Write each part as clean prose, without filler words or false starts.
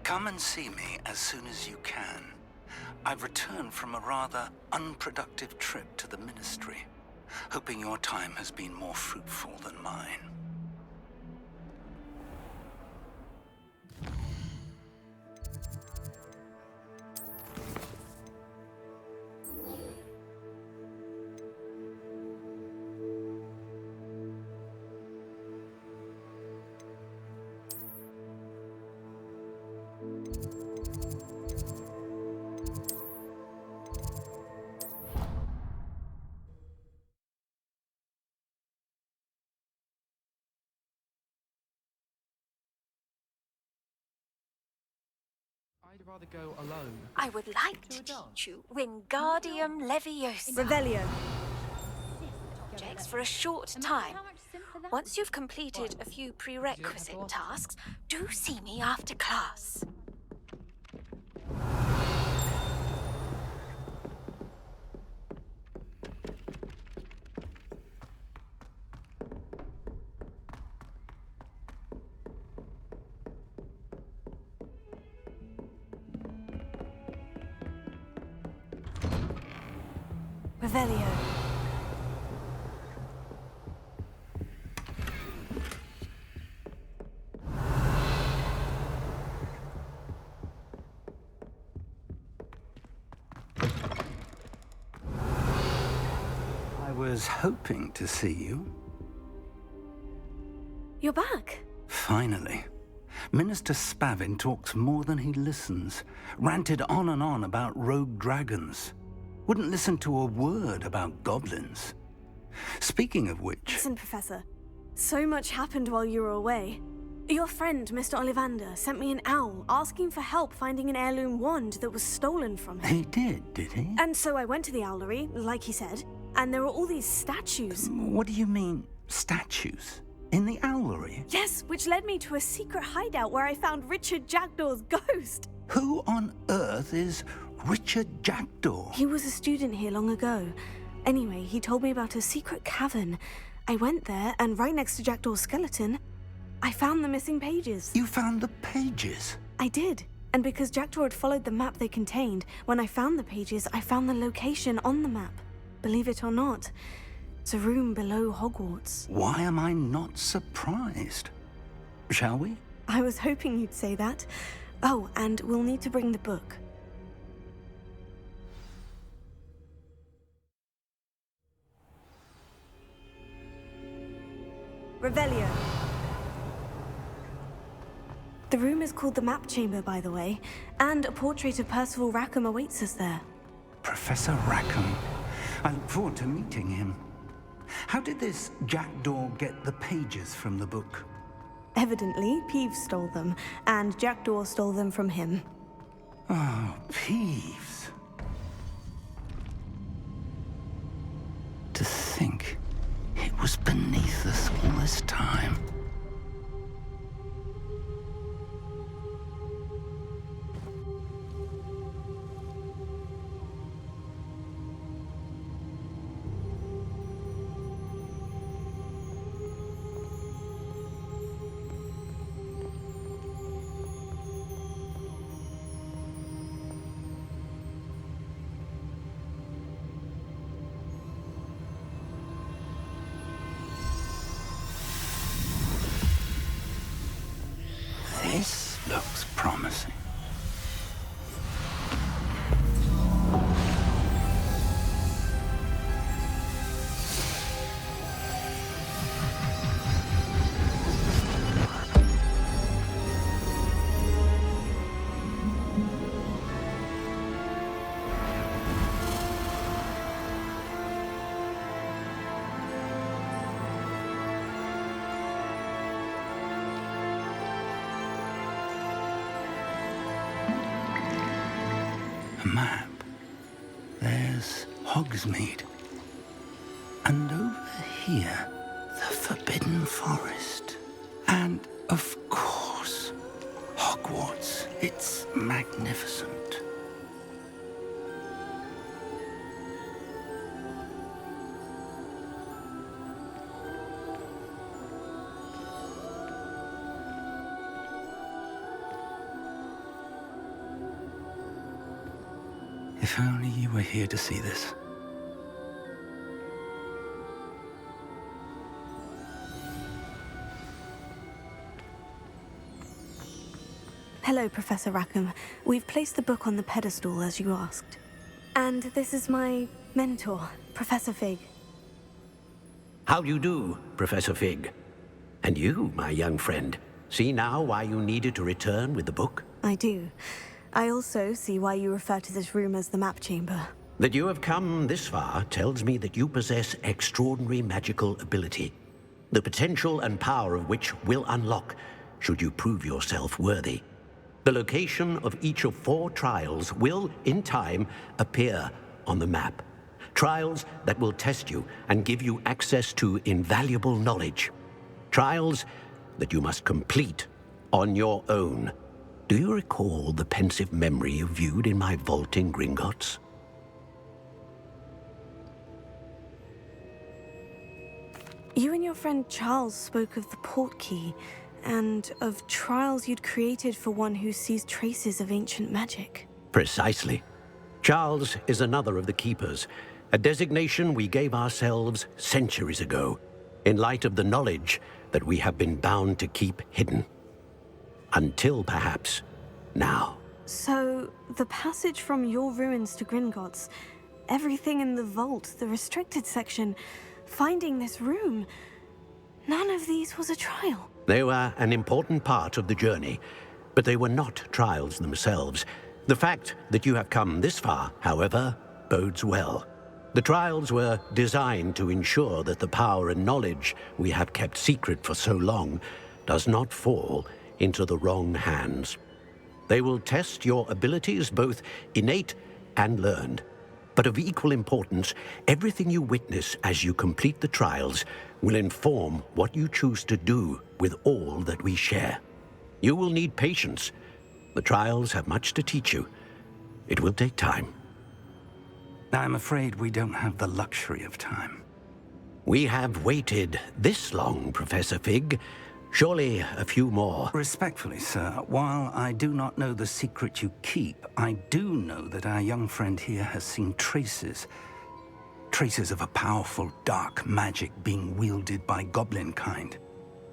Come and see me as soon as you can. I've returned from a rather unproductive trip to the Ministry, hoping your time has been more fruitful than mine. I'd rather go alone. I would like to teach you Wingardium Leviosa. Revelio. Objects for a short time. Once you've completed a few prerequisite tasks, do see me after class. Revelio. I was hoping to see you. You're back. Finally. Minister Spavin talks more than he listens. Ranted on and on about rogue dragons. Wouldn't listen to a word about goblins. Speaking of which... Listen, Professor. So much happened while you were away. Your friend, Mr. Ollivander, sent me an owl asking for help finding an heirloom wand that was stolen from him. He did he? And so I went to the owlery, like he said, and there were all these statues. What do you mean, statues? In the owlery? Yes, which led me to a secret hideout where I found Richard Jackdaw's ghost. Who on earth is Richard Jackdaw? He was a student here long ago. Anyway, he told me about a secret cavern. I went there, and right next to Jackdaw's skeleton, I found the missing pages. You found the pages? I did. And because Jackdaw had followed the map they contained, when I found the pages, I found the location on the map. Believe it or not, it's a room below Hogwarts. Why am I not surprised? Shall we? I was hoping you'd say that. Oh, and we'll need to bring the book. Revelio. The room is called the Map Chamber, by the way, and a portrait of Percival Rackham awaits us there. Professor Rackham. I look forward to meeting him. How did this Jackdaw get the pages from the book? Evidently, Peeves stole them, and Jackdaw stole them from him. Oh, Peeves. To think it was beneath us all this time. This looks promising. Map. There's Hogsmeade. And over here, the Forbidden Forest. And, of course, Hogwarts. It's magnificent. If only you were here to see this. Hello, Professor Rackham. We've placed the book on the pedestal as you asked. And this is my mentor, Professor Fig. How do you do, Professor Fig? And you, my young friend, see now why you needed to return with the book? I do. I also see why you refer to this room as the map chamber. That you have come this far tells me that you possess extraordinary magical ability, the potential and power of which will unlock should you prove yourself worthy. The location of each of 4 trials will, in time, appear on the map. Trials that will test you and give you access to invaluable knowledge. Trials that you must complete on your own. Do you recall the pensive memory you viewed in my vault in Gringotts? You and your friend Charles spoke of the port key, and of trials you'd created for one who sees traces of ancient magic. Precisely. Charles is another of the Keepers, a designation we gave ourselves centuries ago, in light of the knowledge that we have been bound to keep hidden. Until, perhaps, now. So, the passage from your ruins to Gringotts, everything in the vault, the restricted section, finding this room, none of these was a trial. They were an important part of the journey, but they were not trials themselves. The fact that you have come this far, however, bodes well. The trials were designed to ensure that the power and knowledge we have kept secret for so long does not fall into the wrong hands. They will test your abilities, both innate and learned. But of equal importance, everything you witness as you complete the trials will inform what you choose to do with all that we share. You will need patience. The trials have much to teach you. It will take time. I'm afraid we don't have the luxury of time. We have waited this long, Professor Fig. Surely a few more. Respectfully, sir, while I do not know the secret you keep, I do know that our young friend here has seen traces of a powerful dark magic being wielded by goblin kind.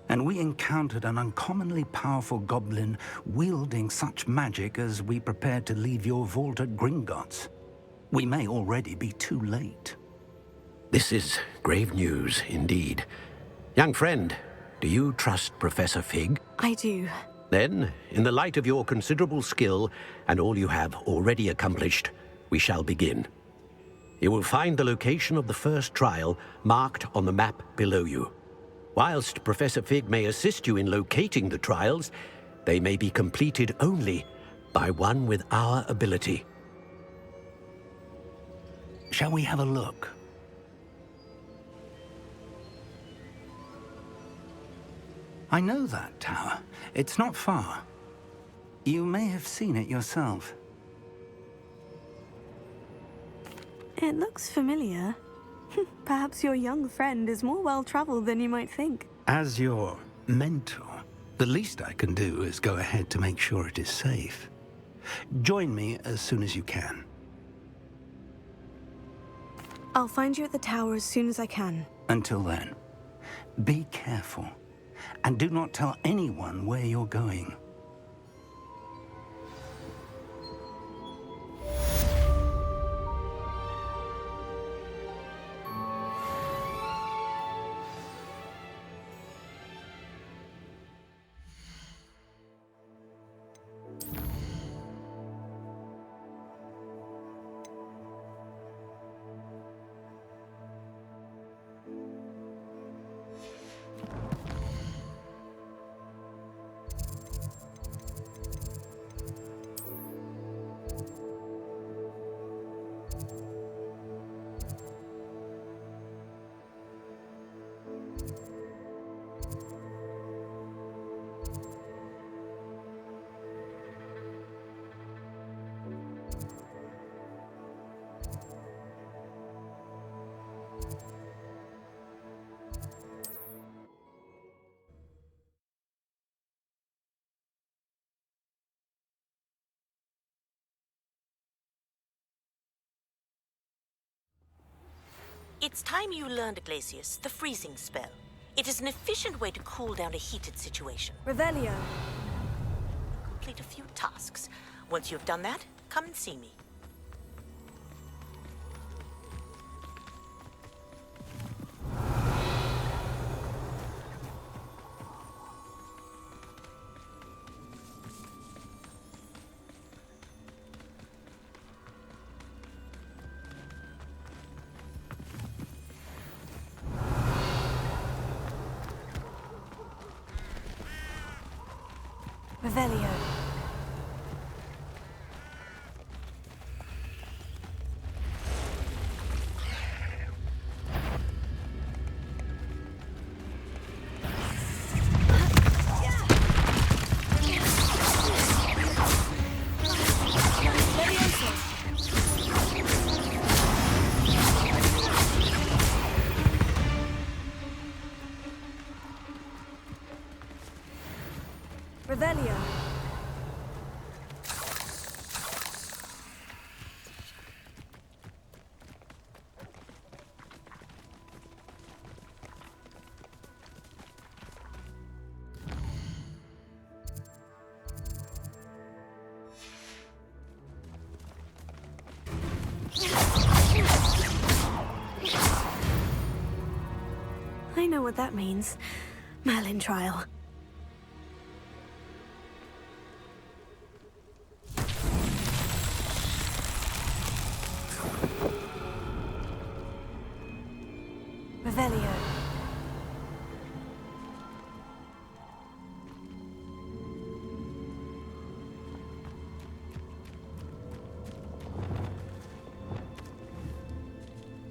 And we encountered an uncommonly powerful goblin wielding such magic as we prepared to leave your vault at Gringotts. We may already be too late. This is grave news indeed. Young friend, do you trust Professor Fig? I do. Then, in the light of your considerable skill and all you have already accomplished, we shall begin. You will find the location of the first trial marked on the map below you. Whilst Professor Fig may assist you in locating the trials, they may be completed only by one with our ability. Shall we have a look? I know that tower. It's not far. You may have seen it yourself. It looks familiar. Perhaps your young friend is more well-traveled than you might think. As your mentor, the least I can do is go ahead to make sure it is safe. Join me as soon as you can. I'll find you at the tower as soon as I can. Until then, be careful, and do not tell anyone where you're going. It's time you learned, Glacius, the freezing spell. It is an efficient way to cool down a heated situation. Revelio. Complete a few tasks. Once you've done that, come and see me. Revelio. Revelio. I know what that means. Merlin trial. Revelio.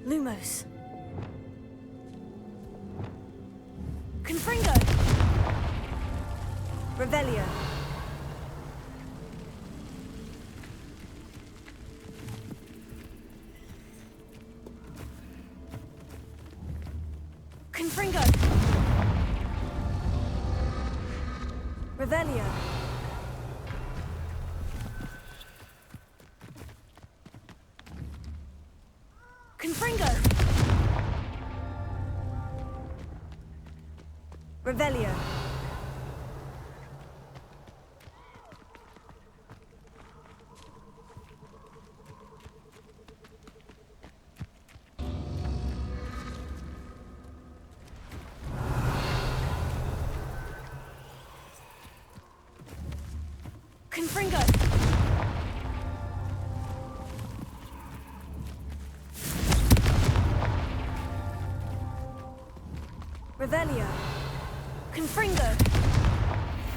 Lumos. Confringo. Revelio. Confringo. Revelio. Confringo. Revelio. Confringo. Revelio. Confringo.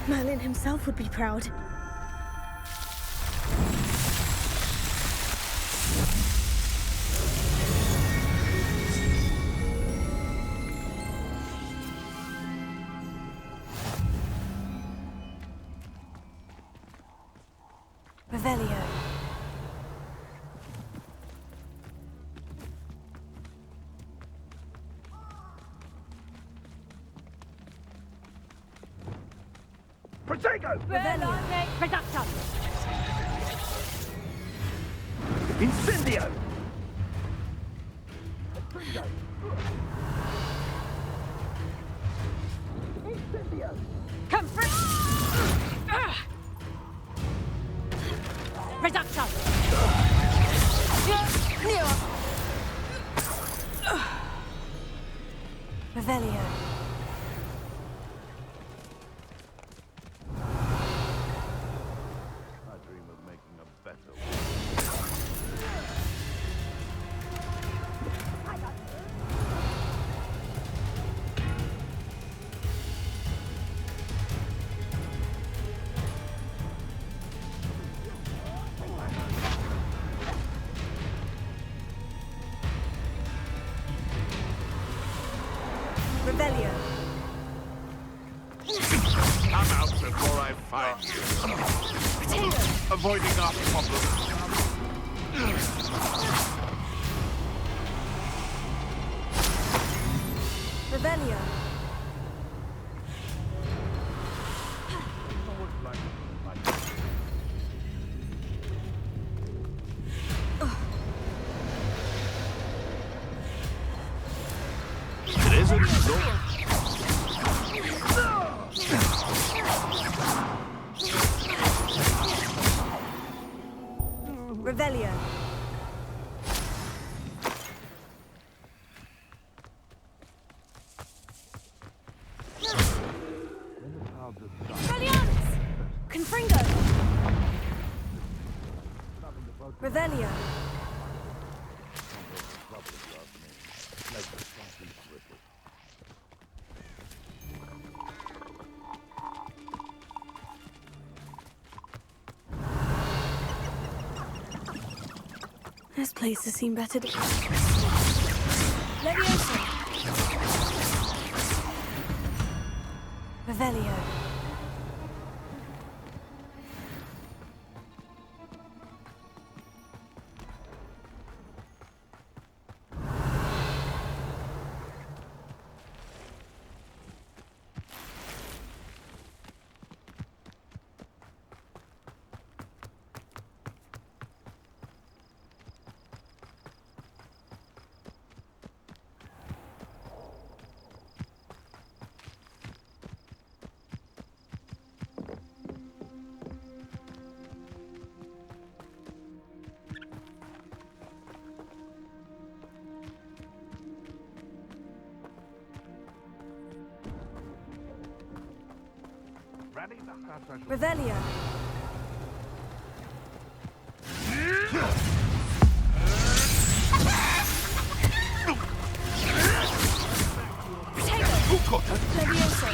Merlin himself would be proud. Revelio. Protego! Revelio. Reduction! Incendio! Come free! Reduction! Revelio. I dream of making a better Revelio. Come out before I find you. Avoiding our problem. Revelio. Brilliant! Confringo! Revelio! This place has seen better days. Levioso! Revelio! Revelio! Protego! Levioso!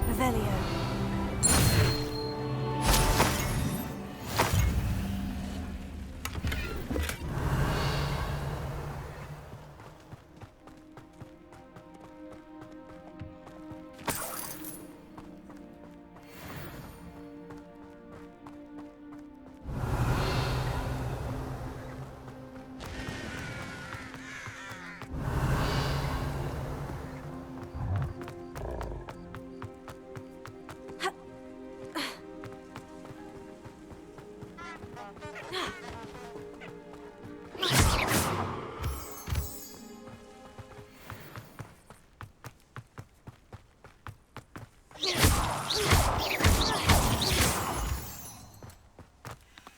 Revelio!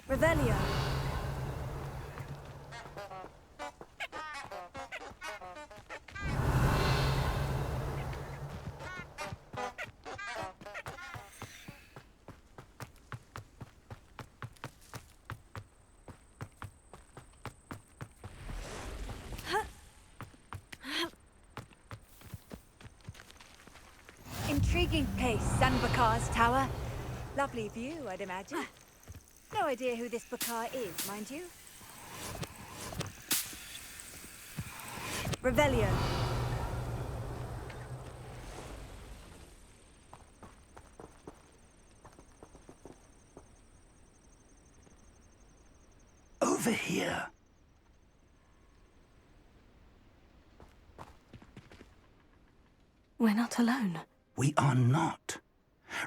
Revelio! Intriguing place, Sanbakar's tower. Lovely view, I'd imagine. No idea who this Bakar is, mind you. Revelio! Over here. We're not alone. We are not.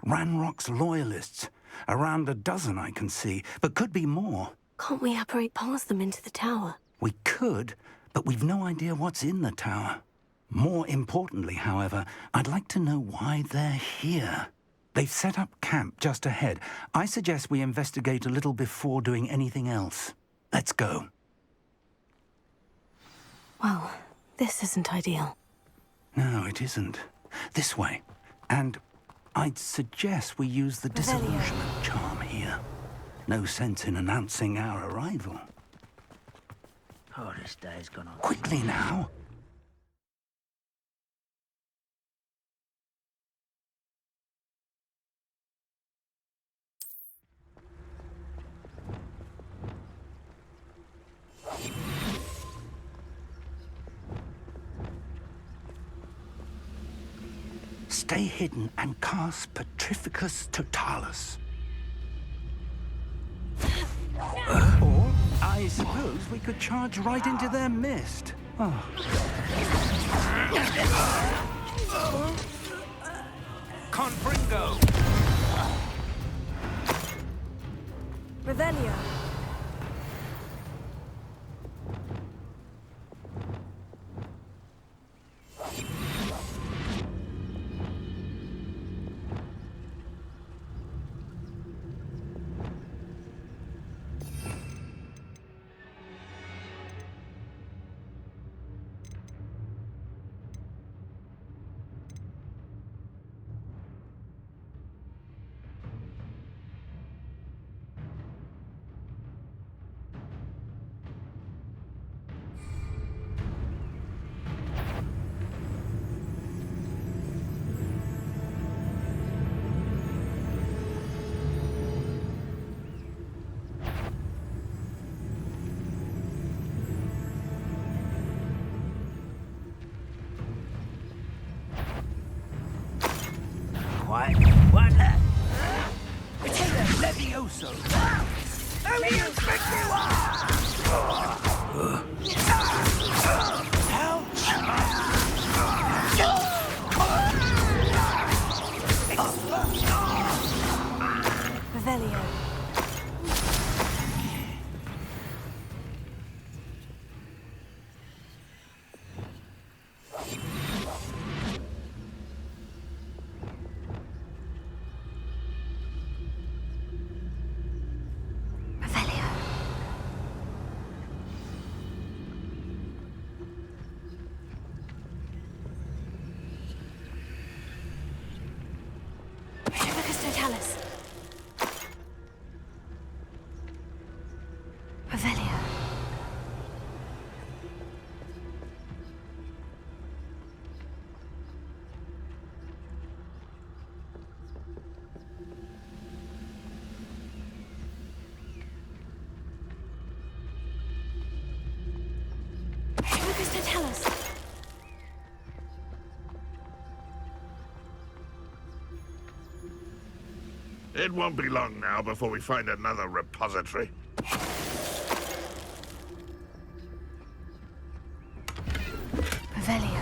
Ranrock's loyalists. Around a dozen I can see, but could be more. Can't we apparate past them into the tower? We could, but we've no idea what's in the tower. More importantly, however, I'd like to know why they're here. They've set up camp just ahead. I suggest we investigate a little before doing anything else. Let's go. Well, this isn't ideal. No, it isn't. This way. And I'd suggest we use the disillusionment charm here. No sense in announcing our arrival. Oh, this day's gone on. Quickly now. Stay hidden and cast Petrificus Totalis. Or, I suppose we could charge right into their mist. Oh. Confringo! Revelio! right. One. Levioso! Who do you think you are? Revelio. It won't be long now before we find another repository. Revelio.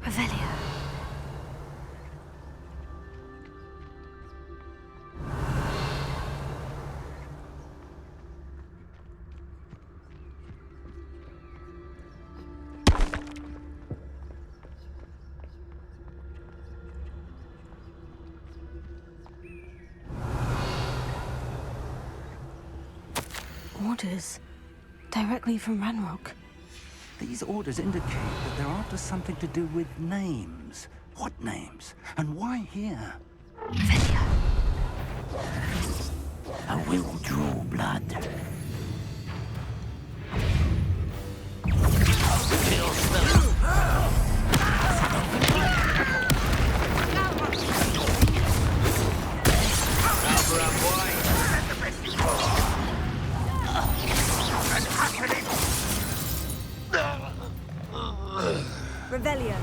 Revelio. Orders directly from Ranrock. These orders indicate that they're after something to do with names. What names? And why here? I will draw blood. Revelio.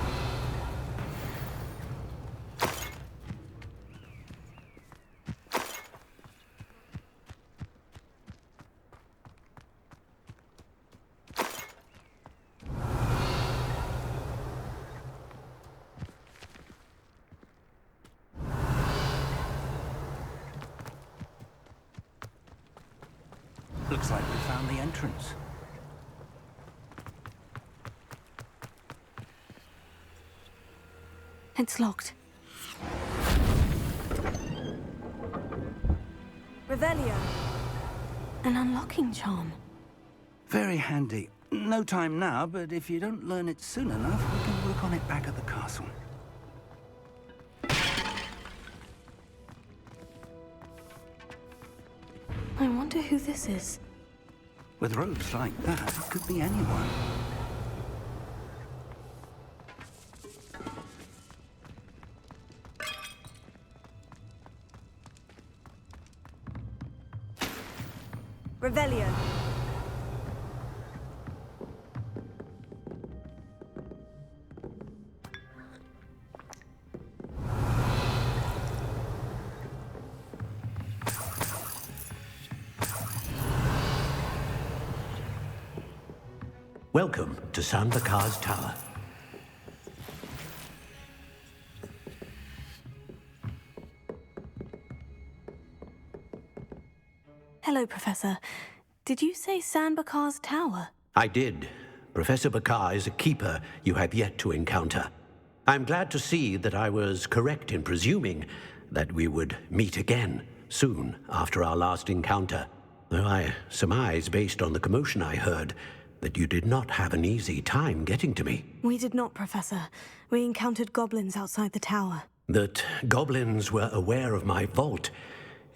Looks like we found the entrance. It's locked. Revelio. An unlocking charm. Very handy. No time now, but if you don't learn it soon enough, we can work on it back at the castle. I wonder who this is. With robes like that, it could be anyone. Revelio. Welcome to Sanbakar's Tower. Hello, Professor. Did you say Sanbakar's Tower? I did. Professor Bakar is a keeper you have yet to encounter. I'm glad to see that I was correct in presuming that we would meet again soon after our last encounter, though I surmise, based on the commotion I heard, that you did not have an easy time getting to me. We did not, Professor. We encountered goblins outside the tower. That goblins were aware of my vault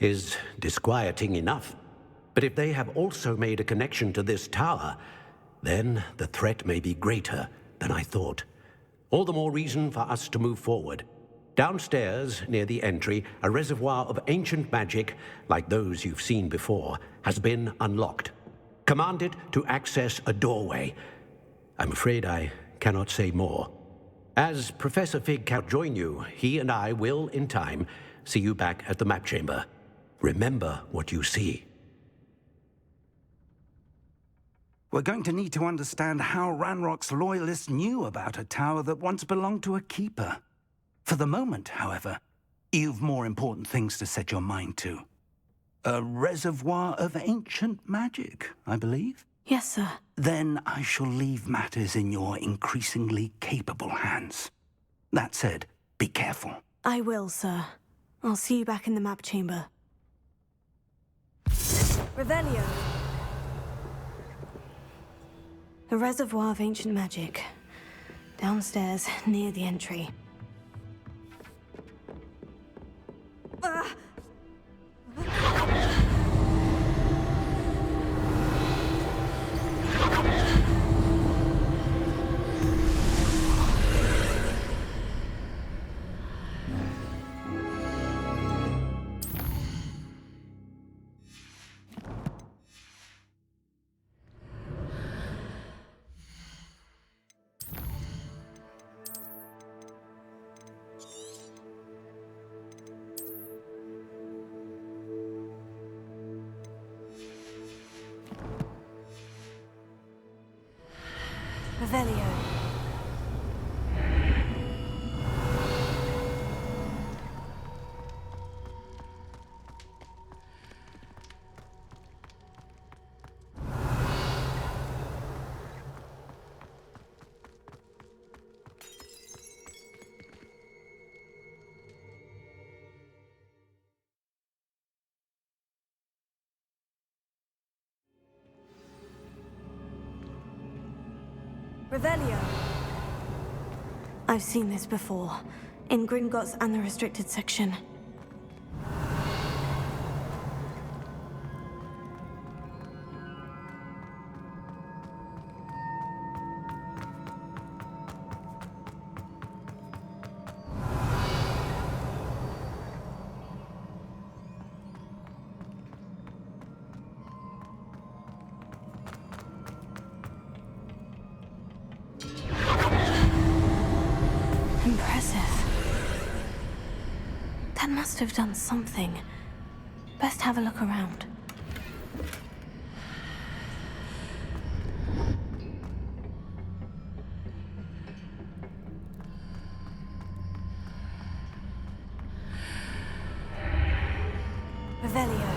is disquieting enough. But if they have also made a connection to this tower, then the threat may be greater than I thought. All the more reason for us to move forward. Downstairs, near the entry, a reservoir of ancient magic, like those you've seen before, has been unlocked. Command it to access a doorway. I'm afraid I cannot say more. As Professor Fig cannot join you, he and I will, in time, see you back at the map chamber. Remember what you see. We're going to need to understand how Ranrock's loyalists knew about a tower that once belonged to a keeper. For the moment, however, you've more important things to set your mind to. A reservoir of ancient magic, I believe? Yes, sir. Then I shall leave matters in your increasingly capable hands. That said, be careful. I will, sir. I'll see you back in the map chamber. Revelio. A reservoir of ancient magic. Downstairs, near the entry. Revelio. Revelio. I've seen this before, in Gringotts and the restricted section. That must have done something. Best have a look around. Revelio.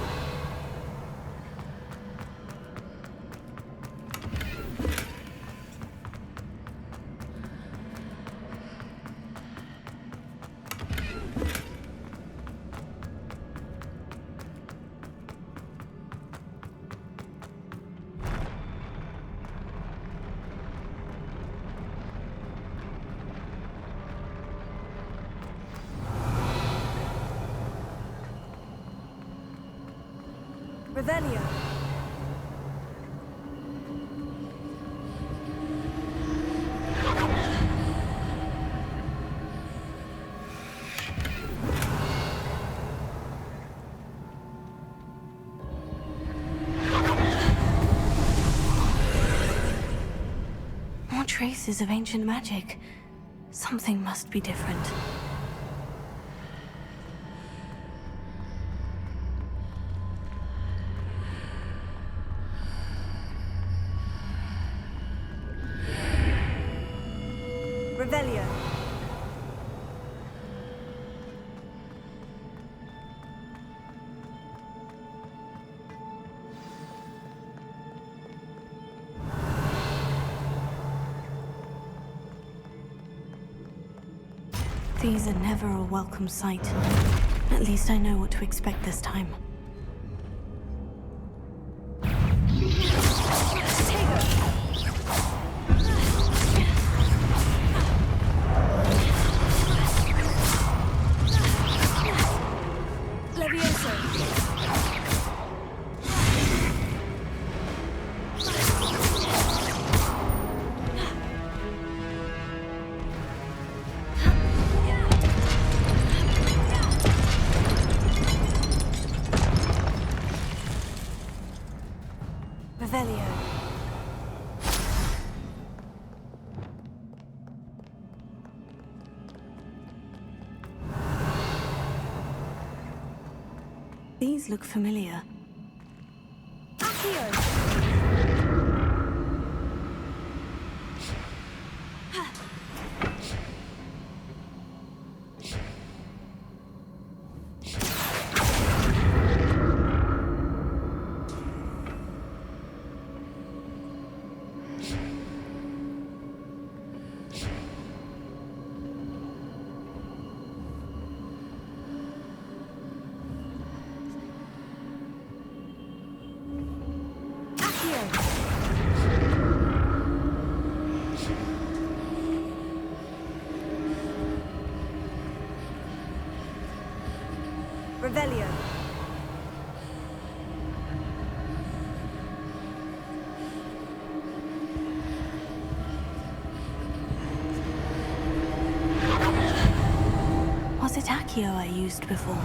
Revelio. More traces of ancient magic. Something must be different. Revelio. These are never a welcome sight. At least I know what to expect this time. These look familiar. Revelio. Was it Accio I used before?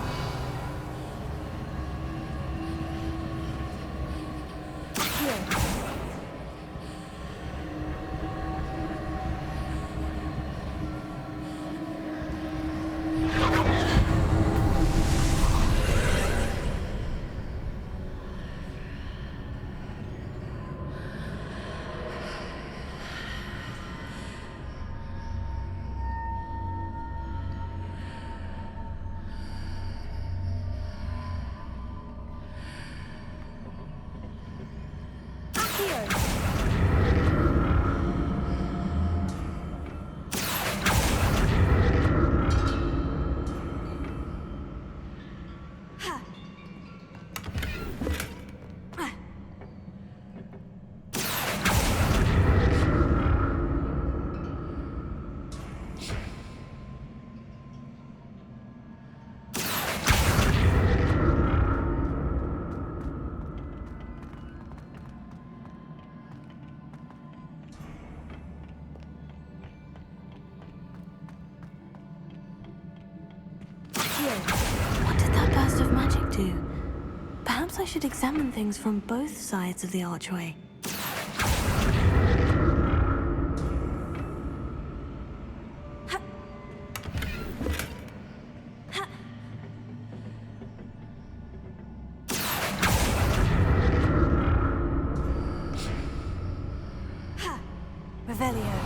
What did that burst of magic do? Perhaps I should examine things from both sides of the archway. Revelio.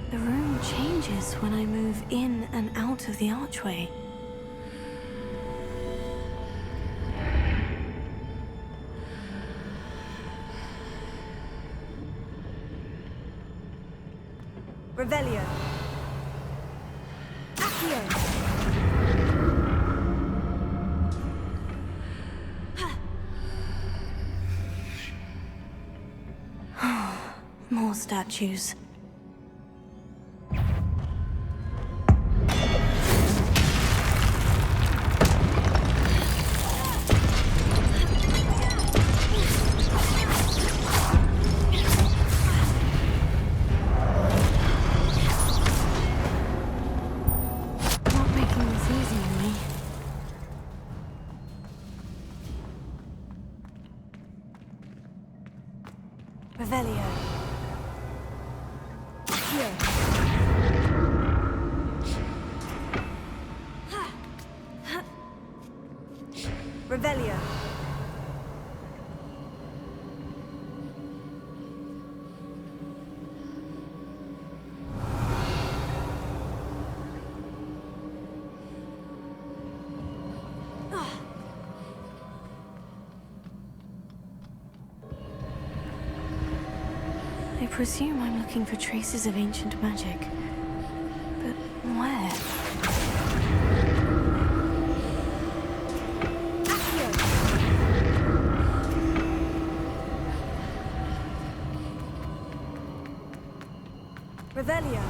The room changes when I move in and out of the archway. Revelio. Accio. More statues. Not making this easy on me. Revelio. Revelio. I presume I'm looking for traces of ancient magic. But where? Revelio.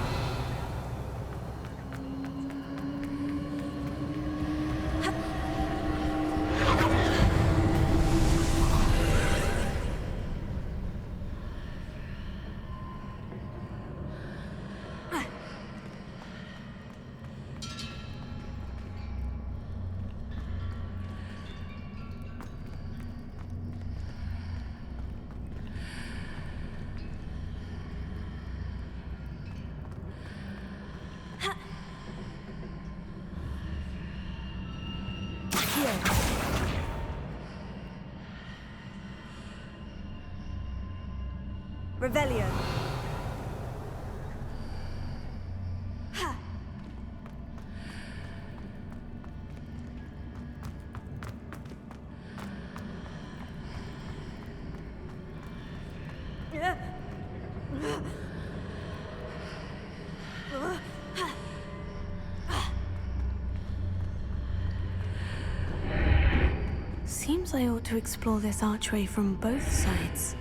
Revelio. Seems I ought to explore this archway from both sides.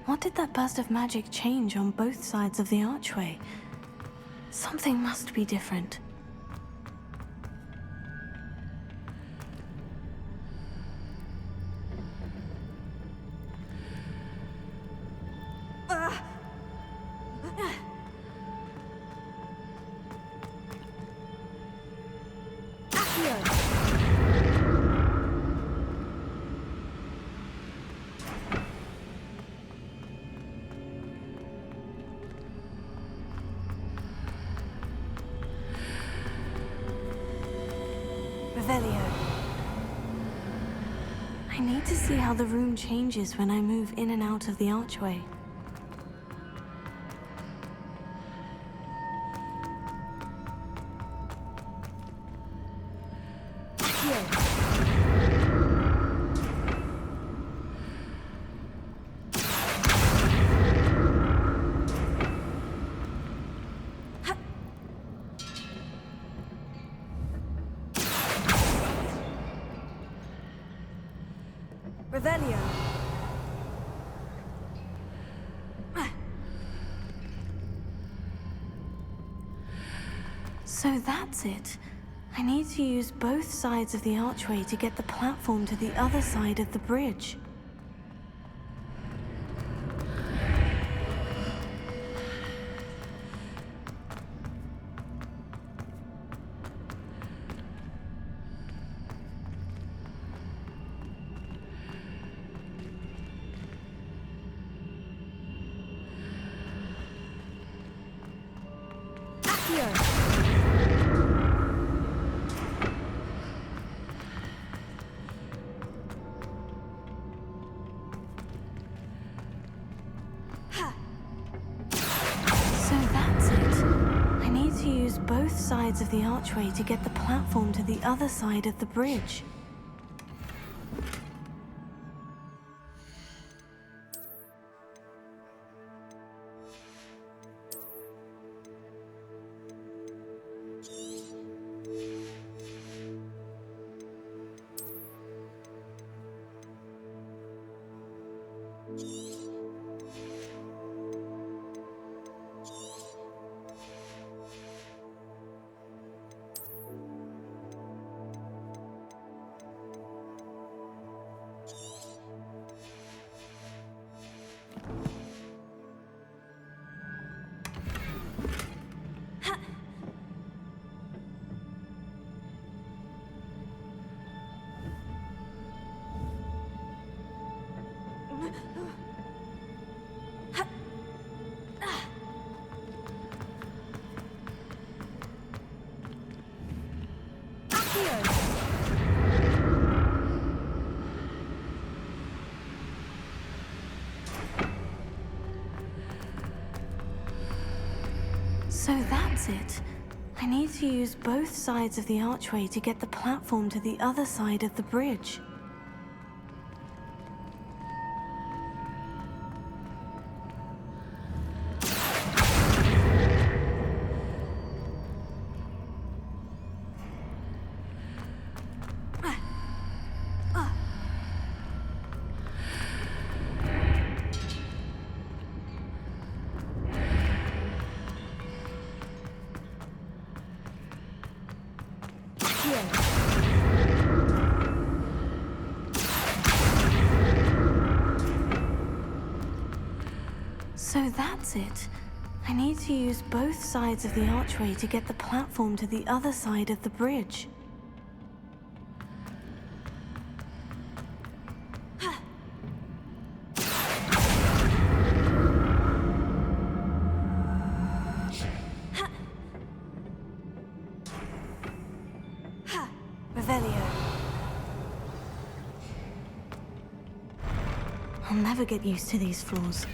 What did that burst of magic change on both sides of the archway? Something must be different. Revelio. I need to see how the room changes when I move in and out of the archway. Revelio. So that's it. I need to use both sides of the archway to get the platform to the other side of the bridge. Both sides of the archway to get the platform to the other side of the bridge. I need to use both sides of the archway to get the platform to the other side of the bridge. So that's it. I need to use both sides of the archway to get the platform to the other side of the bridge. Revelio. I'll never get used to these floors.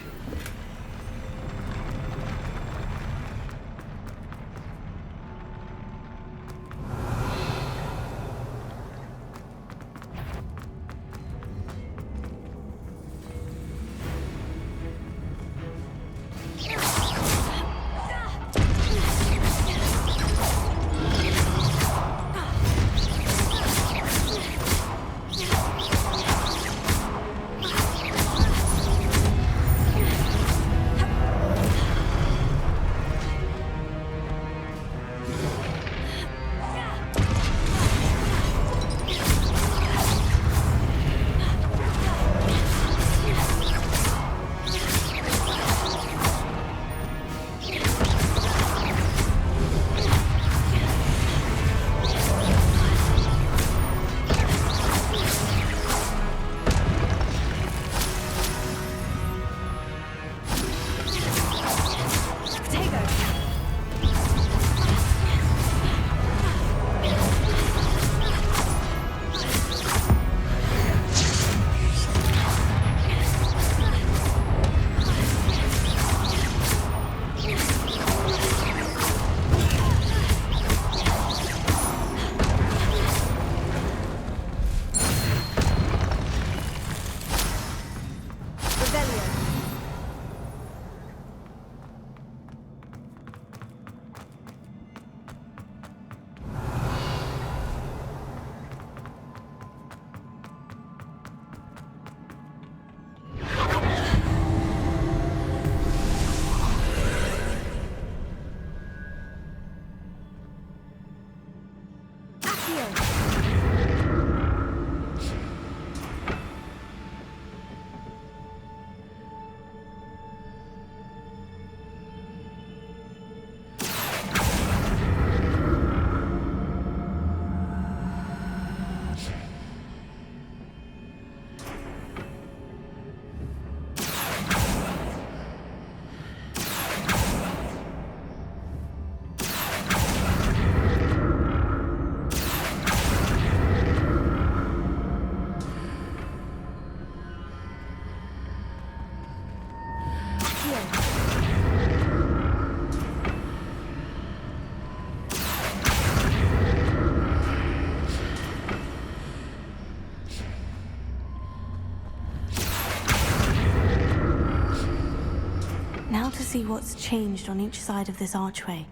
Now to see what's changed on each side of this archway.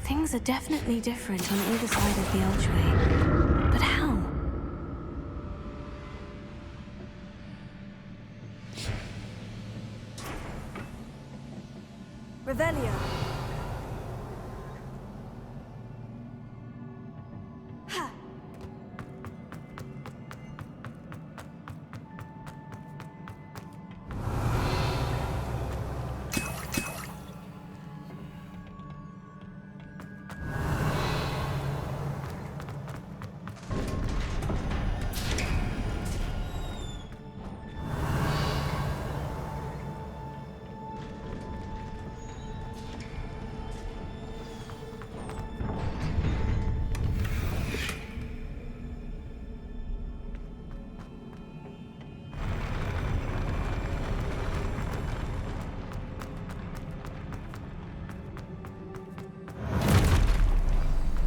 Things are definitely different on either side of the archway. But how? Revelio.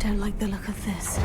don't like the look of this.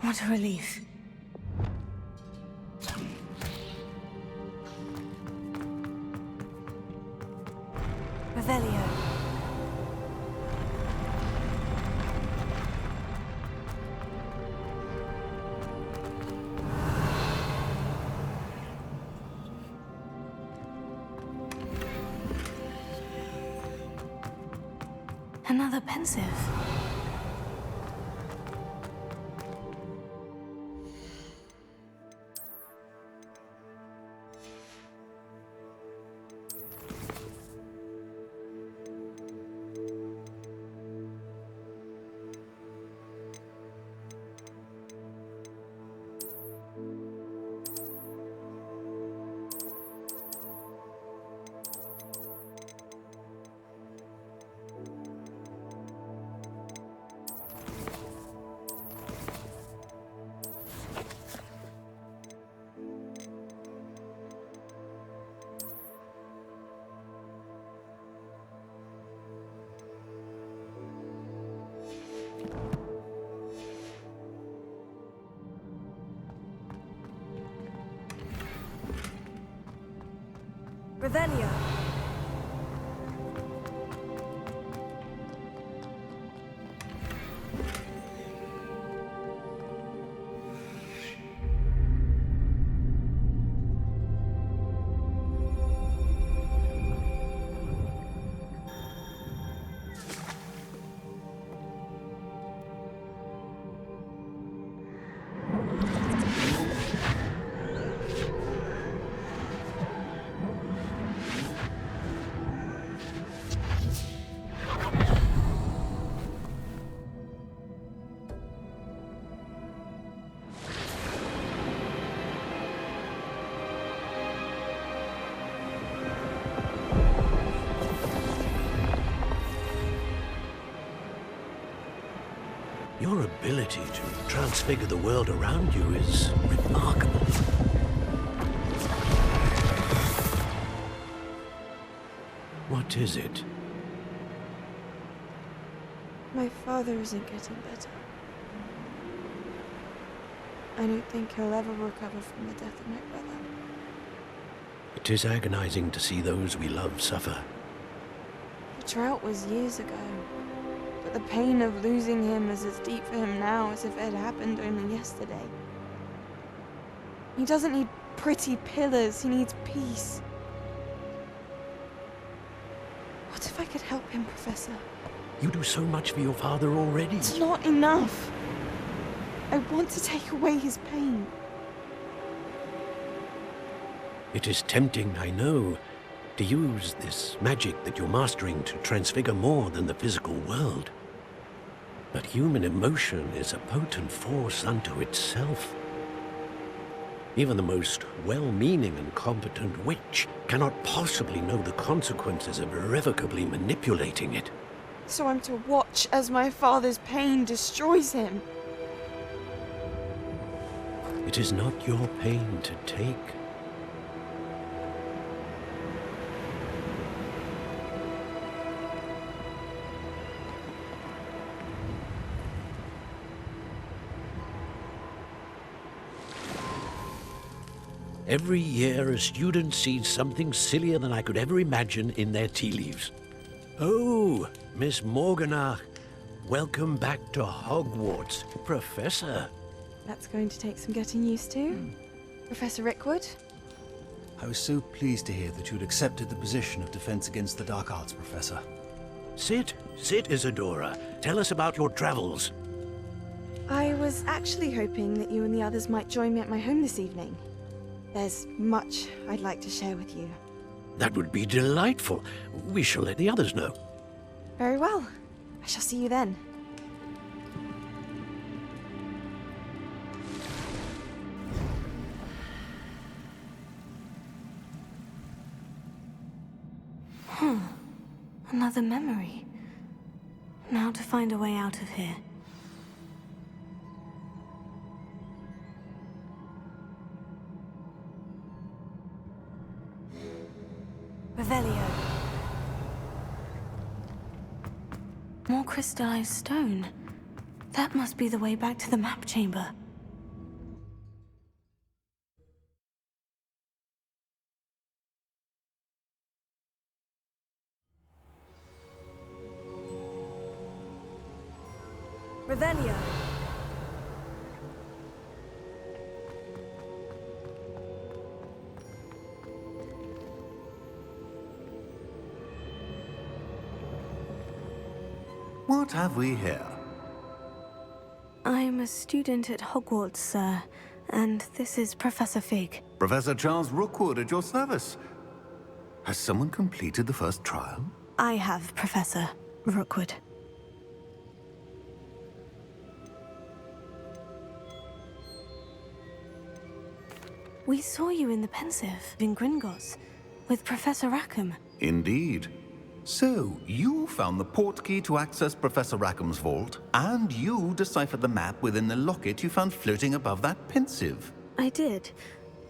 What a relief. Revelio. Another pensive. Revelio. Your ability to transfigure the world around you is remarkable. What is it? My father isn't getting better. I don't think he'll ever recover from the death of my brother. It is agonizing to see those we love suffer. The drought was years ago, but the pain of losing him is as deep for him now as if it had happened only yesterday. He doesn't need pretty pillars, he needs peace. What if I could help him, Professor? You do so much for your father already. It's not enough. I want to take away his pain. It is tempting, I know, to use this magic that you're mastering to transfigure more than the physical world. But human emotion is a potent force unto itself. Even the most well-meaning and competent witch cannot possibly know the consequences of irrevocably manipulating it. So I'm to watch as my father's pain destroys him. It is not your pain to take. Every year, a student sees something sillier than I could ever imagine in their tea leaves. Oh, Miss Morganach, welcome back to Hogwarts, Professor. That's going to take some getting used to. Professor Rickwood? I was so pleased to hear that you'd accepted the position of Defense Against the Dark Arts, Professor. Sit, Isadora. Tell us about your travels. I was actually hoping that you and the others might join me at my home this evening. There's much I'd like to share with you. That would be delightful. We shall let the others know. Very well. I shall see you then. Another memory. Now to find a way out of here. Revelio. More crystallized stone. That must be the way back to the map chamber. Revelio. What have we here? I'm a student at Hogwarts, sir, and this is Professor Fig. Professor Charles Rookwood at your service. Has someone completed the first trial? I have, Professor Rookwood. We saw you in the Pensive in Gringotts with Professor Rackham. Indeed. So, you found the portkey to access Professor Rackham's vault, and you deciphered the map within the locket you found floating above that Pensive. I did.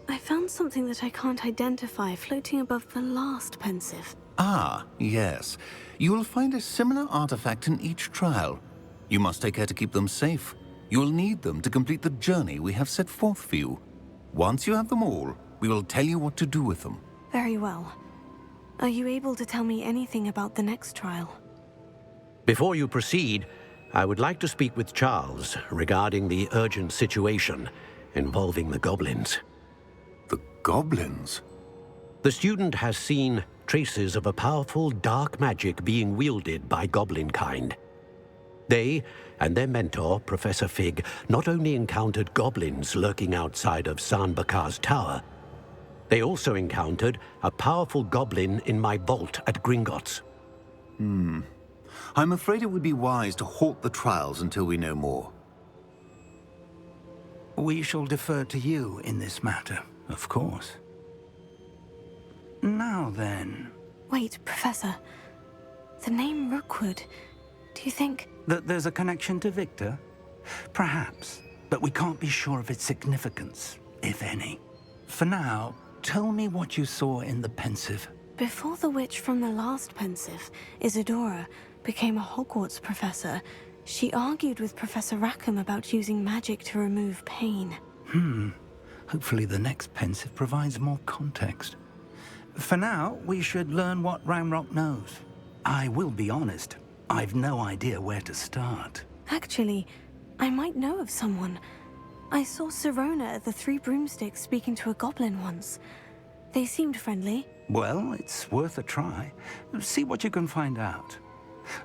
I found something that I can't identify floating above the last Pensive. Ah, yes. You will find a similar artifact in each trial. You must take care to keep them safe. You will need them to complete the journey we have set forth for you. Once you have them all, we will tell you what to do with them. Very well. Are you able to tell me anything about the next trial? Before you proceed, I would like to speak with Charles regarding the urgent situation involving the goblins. The goblins? The student has seen traces of a powerful dark magic being wielded by goblin kind. They and their mentor, Professor Fig, not only encountered goblins lurking outside of Sanbakar's tower, they also encountered a powerful goblin in my vault at Gringotts. I'm afraid it would be wise to halt the trials until we know more. We shall defer to you in this matter, of course. Now then... Wait, Professor. The name Rookwood, do you think... That there's a connection to Victor? Perhaps, but we can't be sure of its significance, if any. For now, tell me what you saw in the Pensive. Before the witch from the last Pensive, Isadora, became a Hogwarts professor, she argued with Professor Rackham about using magic to remove pain. Hopefully the next pensive provides more context. For now, we should learn what Ramrock knows. I will be honest, I've no idea where to start. Actually, I might know of someone. I saw Sirona at the Three Broomsticks speaking to a goblin once. They seemed friendly. Well, it's worth a try. See what you can find out.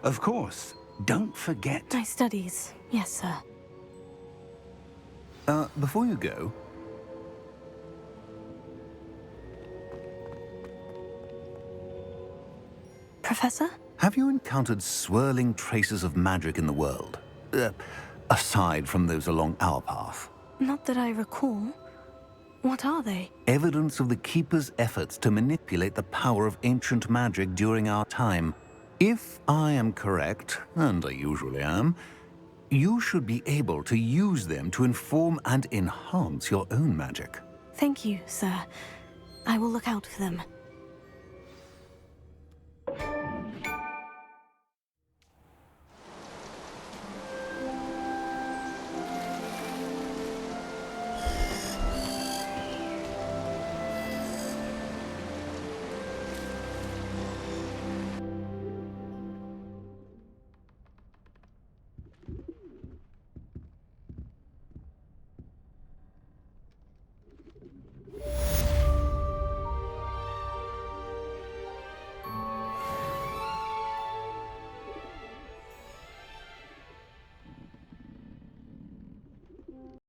Of course, don't forget... My studies, yes, sir. Before you go... Professor? Have you encountered swirling traces of magic in the world? Aside from those along our path? Not that I recall. What are they? Evidence of the Keeper's efforts to manipulate the power of ancient magic during our time. If I am correct, and I usually am, you should be able to use them to inform and enhance your own magic. Thank you, sir. I will look out for them.